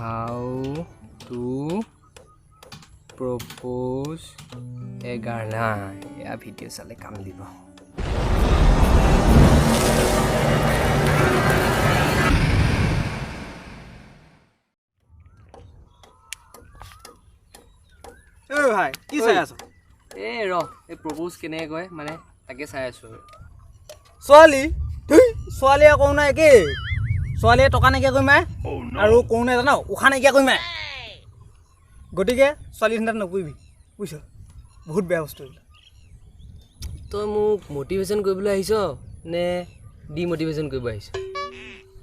How to propose a girl. Yeah, video sale kam dibo. Hey bhai, ki sai aso? A propose kene koy mane take sai aso. Swali, swali ko na ke. Swali toka na ke koi mai. Aru ko na jana, ukha na ke koi mai. গটিকে ছোৱালী হিন্দা নকইবি বুইছ বহুত বেয়া বস্তু তই মোক motivation কৰিবলৈ আহিছ নে ডিমোটিভেশন কৰিব আহিছ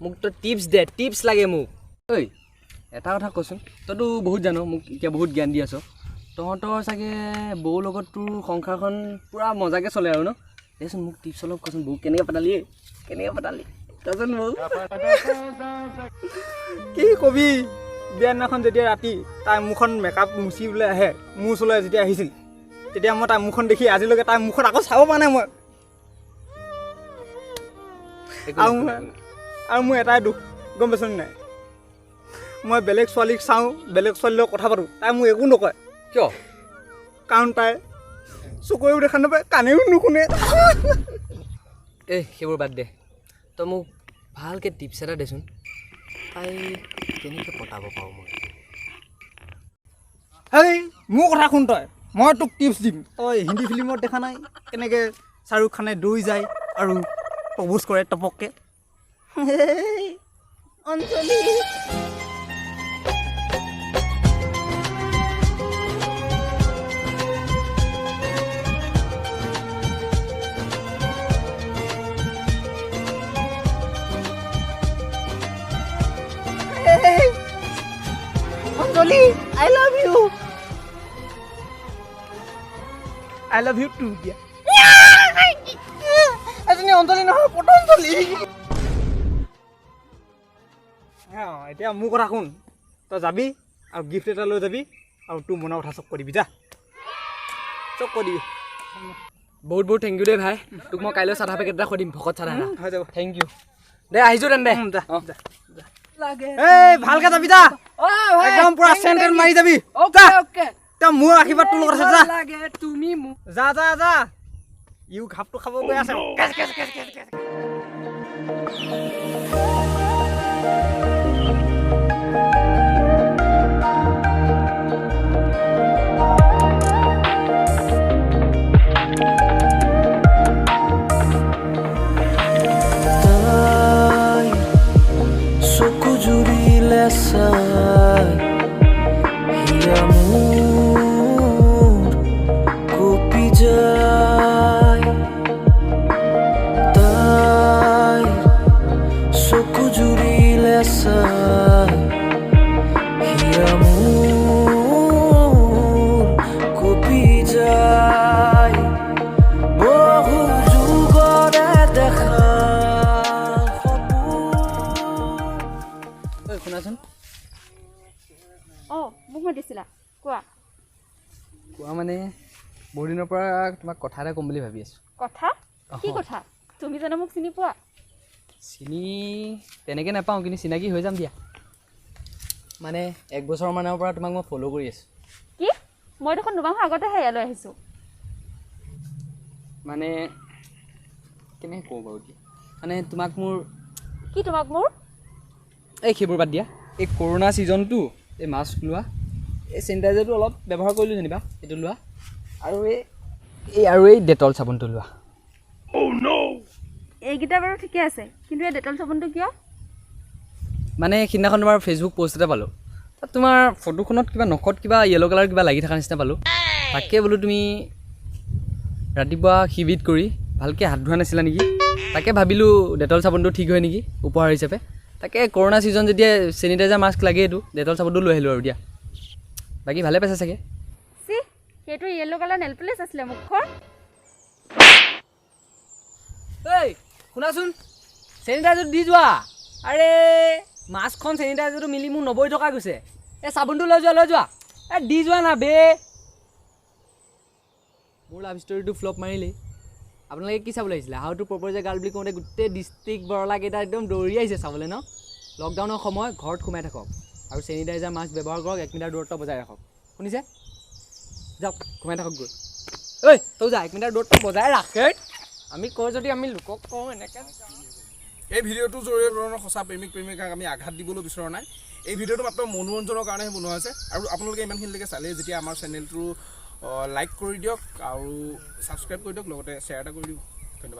মোক তো টিপস দে টিপস লাগে মোক ঐ এটা কথা কচোন তইতো বহুত জানো মোক এতিয়া বহুত জ্ঞান দি আছ তহঁতৰ চাগে বৌ লগত তোৰ সংসাৰখন পুৰা মজাকে চলে আৰু ন দেচোন মোক টিপস অলপ কচোন বৌ কেনেকৈ পাতালি তজন বৌ কি কবি বিয়ানাখন যেতিয়া ৰাতি তাই মুখন মেকআপ মুছি বলে আহে মু চলে যেতিয়া আহিছিল তেতিয়া মই তাই মুখন দেখি আজিলৈকে তাই মুখন আকৌ চাব পৰা নাই মই আৰু মই এটাই দুখ গম পাইছনে নাই মই বেলেগ ছোৱালীক চাওঁ বেলেগ ছোৱালীৰ লগত কথা পাতোঁ তাই মোক একো নকয় কিয় কাৰণ তাই চকুৰেও দেখা নাপায় কাণেও নুশুনে সেইবোৰ বাদ দে তই মোক ভালকৈ টিপছ এটা দেচোন তাই কেনেকৈ পটাব পাৰোঁ মই হেই মোৰ কথা শুন তই মই তোক টিপছ দিম তই হিন্দী ফিল্মত দেখা নাই কেনেকৈ শ্বাহৰুখ খানে দৌৰি যায় আৰু প্ৰপ'জ কৰে টপককৈ অঞ্জলি Anjali, I love you. I love you too, dear. Asini Anjali no, photo Anjali. এতিয়া মোৰ কথা শুন তই যাবি আৰু গিফ্ট এটা লৈ যাবি আৰু তোৰ মনৰ কথা চব কৰিবি যা চব কৰিবি বহুত বহুত থেংক ইউ দে ভাই তোক মই কাইলৈ চাধা পেকেট এটা দিম ভকত চাধা হৈ যাব থেংক ইউ দে আহিছোঁ তেন্তে এই ভালকে যাবি যা একদম পুৰা চেণ্টাৰ মাৰি যাবি ওকে তই মোৰ আশীৰ্বাদ তোৰ লগত আছে যা লাগে তুমি যা যা যা ইউ ঘাপটো খাব গৈ আছে শুনাচোন মোক মাতিছিলা কোৱা কোৱা মানে বহুত দিনৰ পৰা তোমাক কথা এটা ক'ম বুলি ভাবি আছোঁ কথা কি কথা তুমি জানো মোক চিনি পোৱা চিনি তেনেকৈ নাপাওঁ কিন্তু চিনাকি হৈ যাম দিয়া মানে এক বছৰমানৰ পৰা তোমাক মই ফ'ল' কৰি আছোঁ কি মই দেখোন দুমাহ আগতেহে ইয়ালৈ আহিছোঁ মানে কেনেকৈ কওঁ বাৰু এতিয়া মানে তোমাক মোৰ এই সেইবোৰ বাদ দিয়া এই কৰোণা ছিজনটো এই মাস্ক লোৱা এই চেনিটাইজাৰটো অলপ ব্যৱহাৰ কৰিলোঁ যেনিবা এইটো লোৱা আৰু এই ডেটল চাবোনটো লোৱা এইকেইটা বাৰু ঠিকে আছে কিন্তু এই ডেটল চাবোনটো কিয় মানে সেইদিনাখন তোমাৰ ফেচবুক পষ্ট এটা পালোঁ তাত তোমাৰ ফটোখনত কিবা নখত কিবা য়েল' কালাৰ কিবা লাগি থকা নিচিনা পালোঁ তাকে বোলো তুমি ৰাতিপুৱা শিবিত কৰি ভালকৈ হাত ধোৱা নাছিলা নেকি তাকে ভাবিলোঁ ডেটল চাবোনটো ঠিক হয় নেকি উপহাৰ হিচাপে তাকে কৰোণা ছিজন যেতিয়া চেনিটাইজাৰ মাস্ক লাগে এইটো ডেটল চাবোনটো লৈ আহিলোঁ আৰু দিয়া বাকী ভালে পাইছে চাগে সেইটো য়েল্ল' কালাৰ নেল পলিচ আছিলে মুখৰ এই শুনাচোন চেনিটাইজাৰটো দি যোৱা আৰে মাস্কখন চেনিটাইজাৰটো মিলি মোৰ 90 টকা গৈছে এই চাবোনটো লৈ যোৱা এই দি যোৱা না বে মোৰ লাভ ষ্টৰিটো ফ্লপ মাৰিলেই আপোনালোকে কি চাবলৈ আহিছিলে how to propose A girl বুলি কওঁতে গোটেই ডিষ্ট্ৰিক্ট বৰলাকেইটা একদম দৌৰি আহিছে চাবলৈ ন লকডাউনৰ সময় ঘৰত সোমাই থাকক আৰু চেনিটাইজাৰ মাস্ক ব্যৱহাৰ কৰক 1 মিটাৰ দূৰত্ব বজাই ৰাখক শুনিছে যাওক ঘুমাই থাকক গৈ ঐ তই যা 1 মিটাৰ দূৰত্ব বজাই ৰাখে আমি কওঁ যদি আমি লোকক কওঁ এনেকৈ এই ভিডিঅ'টোৰ জৰিয়তে ধৰণৰ সঁচা প্ৰেমিক প্ৰেমিকাক আমি আঘাত দিবলৈ বিচৰা নাই এই ভিডিঅ'টো মাত্ৰ মনোৰঞ্জনৰ কাৰণেহে বনোৱা হৈছে আৰু আপোনালোকে ইমানখিনিলৈকে চালে যেতিয়া আমাৰ চেনেলটো লাইক কৰি দিয়ক আৰু ছাবস্ক্ৰাইব কৰি দিয়ক লগতে শ্বেয়াৰ এটা কৰি দিয়ক ধন্যবাদ